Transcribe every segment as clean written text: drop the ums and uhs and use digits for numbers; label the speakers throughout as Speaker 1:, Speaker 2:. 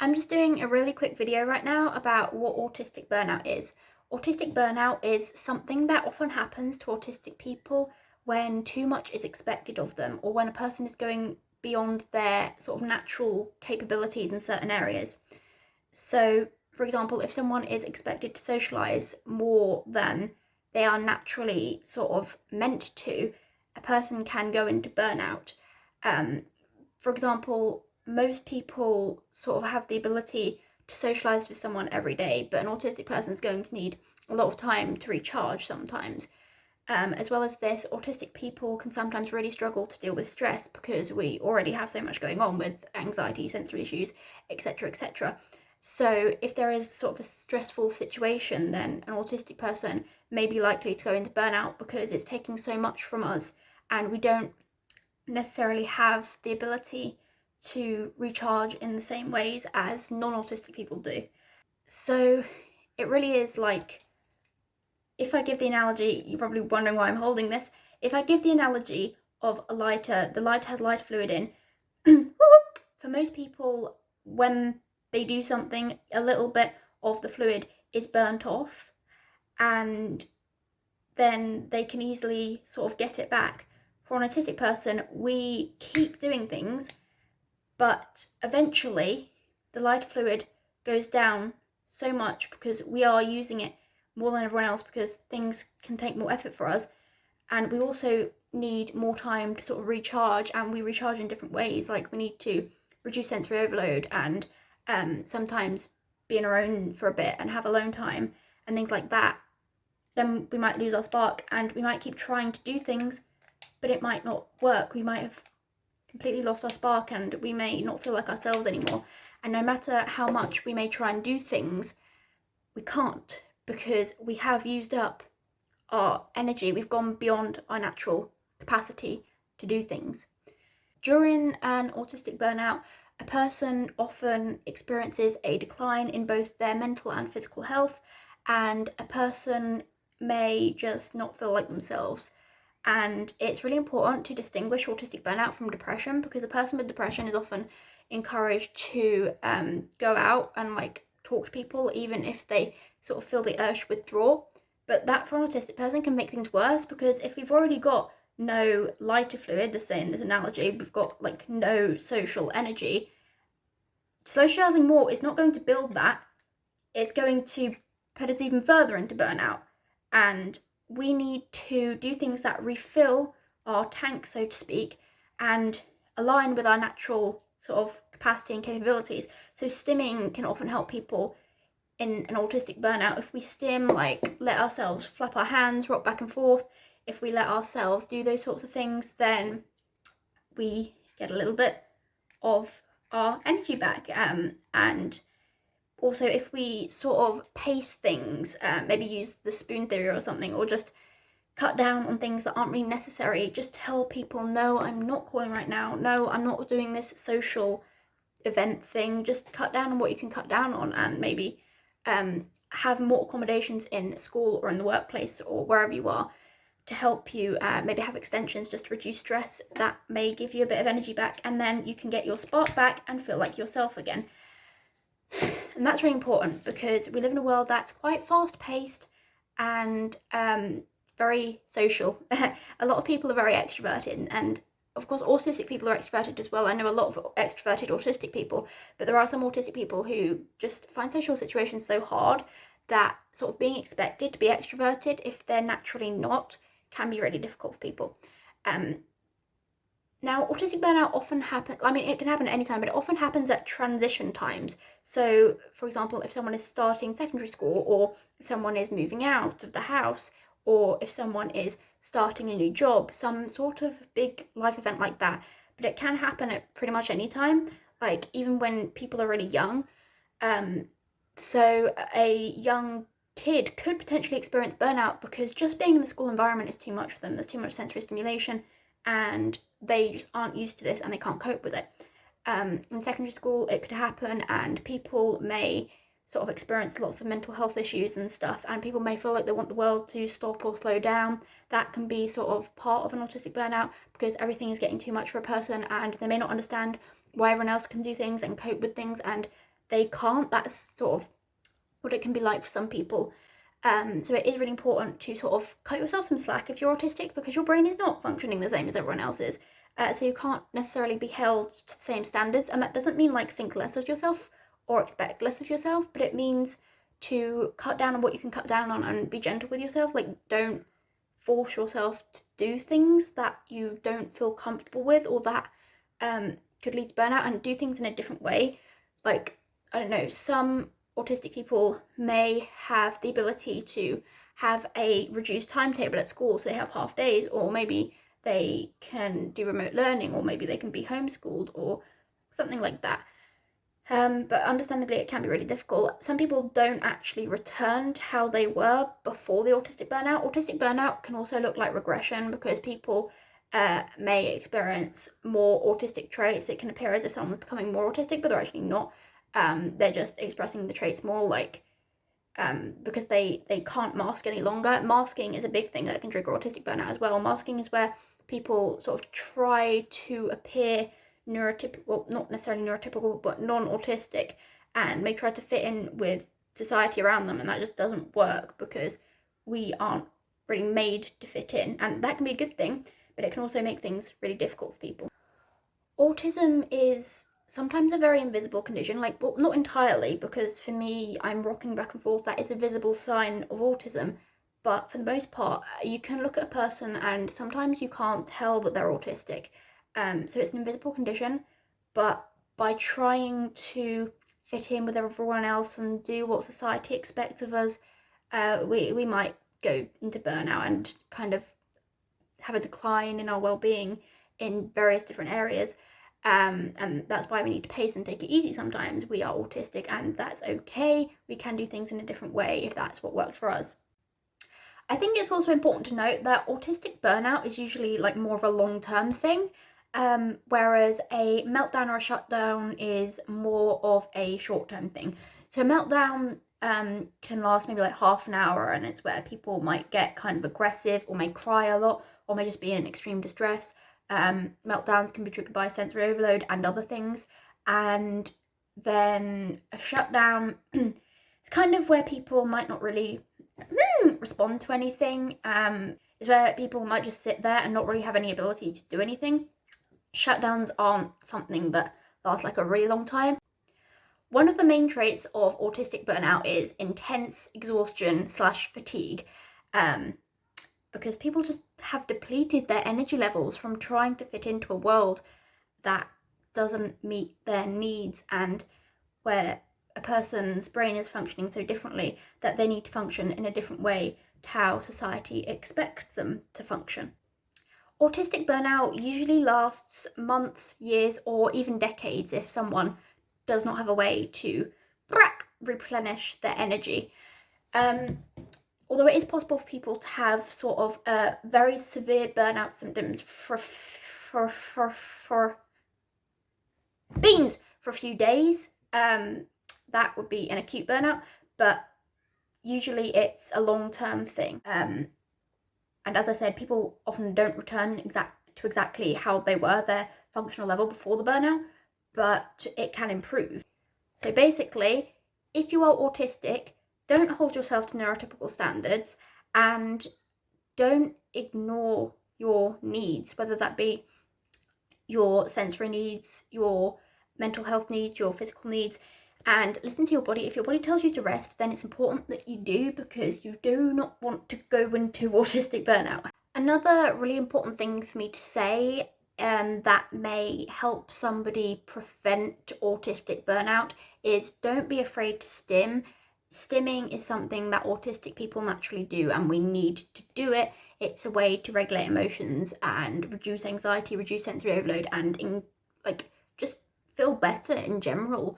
Speaker 1: I'm just doing a really quick video right now about what autistic burnout is. Autistic burnout is something that often happens to autistic people when too much is expected of them, or when a person is going beyond their sort of natural capabilities in certain areas. So, for example, if someone is expected to socialise more than they are naturally sort of meant to, a person can go into burnout. For example, most people sort of have the ability to socialise with someone every day, but an autistic person is going to need a lot of time to recharge sometimes. As well as this, autistic people can sometimes really struggle to deal with stress because we already have so much going on with anxiety, sensory issues, etc., etc. So if there is sort of a stressful situation, then an autistic person may be likely to go into burnout because it's taking so much from us and we don't necessarily have the ability to recharge in the same ways as non-autistic people do. So it really is like, if I give the analogy, you're probably wondering why I'm holding this. If I give the analogy of a lighter, the lighter has lighter fluid in. For most people, when they do something, a little bit of the fluid is burnt off and then they can easily sort of get it back. For an autistic person, we keep doing things, but eventually the lighter fluid goes down so much because we are using it more than everyone else, because things can take more effort for us, and we also need more time to sort of recharge, and we recharge in different ways. Like, we need to reduce sensory overload and sometimes be on our own for a bit and have alone time and things like that. Then we might lose our spark and we might keep trying to do things, but it might not work. We might have completely lost our spark and we may not feel like ourselves anymore. And no matter how much we may try and do things, we can't, because we have used up our energy. We've gone beyond our natural capacity to do things. During an autistic burnout, a person often experiences a decline in both their mental and physical health, and a person may just not feel like themselves. And it's really important to distinguish autistic burnout from depression, because a person with depression is often encouraged to go out and like talk to people, even if they sort of feel the urge to withdraw. But that, for an autistic person, can make things worse, because if we've already got no lighter fluid, let's say in this analogy, we've got like no social energy, socializing more is not going to build that. It's going to put us even further into burnout. And we need to do things that refill our tank, so to speak, and align with our natural sort of capacity and capabilities. So stimming can often help people in an autistic burnout. If we stim, like let ourselves flap our hands, rock back and forth, if we let ourselves do those sorts of things, then we get a little bit of our energy back. And also, if we sort of pace things, maybe use the spoon theory or something, or just cut down on things that aren't really necessary, just tell people, no, I'm not calling right now, no, I'm not doing this social event thing, just cut down on what you can cut down on, and maybe have more accommodations in school or in the workplace or wherever you are to help you. Maybe have extensions just to reduce stress. That may give you a bit of energy back, and then you can get your spark back and feel like yourself again. And that's really important, because we live in a world that's quite fast paced and very social. A lot of people are very extroverted, and of course autistic people are extroverted as well. I know a lot of extroverted autistic people, but there are some autistic people who just find social situations so hard that sort of being expected to be extroverted, if they're naturally not, can be really difficult for people. Now, autistic burnout often happens, I mean, it can happen at any time, but it often happens at transition times. So, for example, if someone is starting secondary school, or if someone is moving out of the house, or if someone is starting a new job, some sort of big life event like that. But it can happen at pretty much any time, like even when people are really young. So a young kid could potentially experience burnout because just being in the school environment is too much for them. There's too much sensory stimulation and they just aren't used to this and they can't cope with it. In secondary school it could happen, and people may sort of experience lots of mental health issues and stuff, and people may feel like they want the world to stop or slow down. That can be sort of part of an autistic burnout, because everything is getting too much for a person and they may not understand why everyone else can do things and cope with things, and they can't. That's sort of what it can be like for some people. So it is really important to sort of cut yourself some slack if you're autistic, because your brain is not functioning the same as everyone else's. So you can't necessarily be held to the same standards, and that doesn't mean like think less of yourself or expect less of yourself, but it means to cut down on what you can cut down on and be gentle with yourself. Like, don't force yourself to do things that you don't feel comfortable with, or that could lead to burnout, and do things in a different way. Like, I don't know, some autistic people may have the ability to have a reduced timetable at school, so they have half days, or maybe they can do remote learning, or maybe they can be homeschooled or something like that. But understandably, it can be really difficult. Some people don't actually return to how they were before the autistic burnout. Autistic burnout can also look like regression, because people may experience more autistic traits. It can appear as if someone's becoming more autistic, but they're actually not. They're just expressing the traits more, like because they can't mask any longer. Masking is a big thing that can trigger autistic burnout as well. Masking is where people sort of try to appear neurotypical, not necessarily neurotypical, but non-autistic, and may try to fit in with society around them, and that just doesn't work, because we aren't really made to fit in, and that can be a good thing, but it can also make things really difficult for people. Autism is sometimes a very invisible condition, like, well, not entirely, because for me, I'm rocking back and forth, that is a visible sign of autism, but for the most part, you can look at a person and sometimes you can't tell that they're autistic. So it's an invisible condition, but by trying to fit in with everyone else and do what society expects of us, we might go into burnout and kind of have a decline in our well-being in various different areas. And that's why we need to pace and take it easy sometimes. We are autistic, and that's okay. We can do things in a different way if that's what works for us. I think it's also important to note that autistic burnout is usually like more of a long-term thing, whereas a meltdown or a shutdown is more of a short-term thing. So meltdown can last maybe like half an hour, and it's where people might get kind of aggressive, or may cry a lot, or may just be in extreme distress. Meltdowns can be triggered by sensory overload and other things. And then a shutdown is kind of where people might not really respond to anything. It's where people might just sit there and not really have any ability to do anything. Shutdowns aren't something that lasts like a really long time. One of the main traits of autistic burnout is intense exhaustion / fatigue, because people just have depleted their energy levels from trying to fit into a world that doesn't meet their needs, and where a person's brain is functioning so differently that they need to function in a different way to how society expects them to function. Autistic burnout usually lasts months, years, or even decades if someone does not have a way to replenish their energy. Although it is possible for people to have sort of very severe burnout symptoms for a few days, that would be an acute burnout, but usually it's a long-term thing. And as I said, people often don't return to exactly how they were, their functional level before the burnout, but it can improve. So basically, if you are autistic, don't hold yourself to neurotypical standards, and don't ignore your needs, whether that be your sensory needs, your mental health needs, your physical needs, and listen to your body. If your body tells you to rest, then it's important that you do, because you do not want to go into autistic burnout. Another really important thing for me to say that may help somebody prevent autistic burnout is don't be afraid to stim. Stimming is something that autistic people naturally do, and we need to do it. It's a way to regulate emotions and reduce anxiety, reduce sensory overload, and just feel better in general.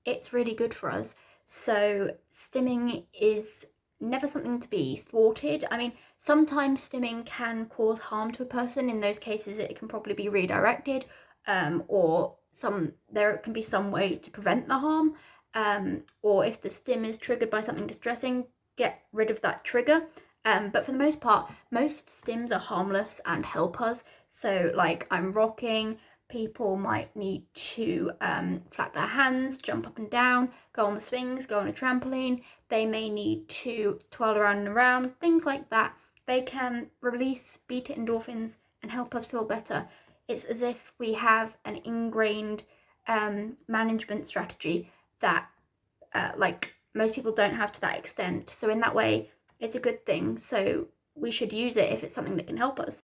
Speaker 1: It's really good for us. So stimming is never something to be thwarted. I mean, sometimes stimming can cause harm to a person. In those cases, it can probably be redirected, or there can be some way to prevent the harm. Or if the stim is triggered by something distressing, get rid of that trigger. But for the most part, most stims are harmless and help us. So like, I'm rocking, People might need to flap their hands, jump up and down, go on the swings, go on a trampoline. They may need to twirl around and around, things like that. They can release beta endorphins and help us feel better. It's as if we have an ingrained management strategy that like most people don't have to that extent. So in that way, it's a good thing. So we should use it if it's something that can help us.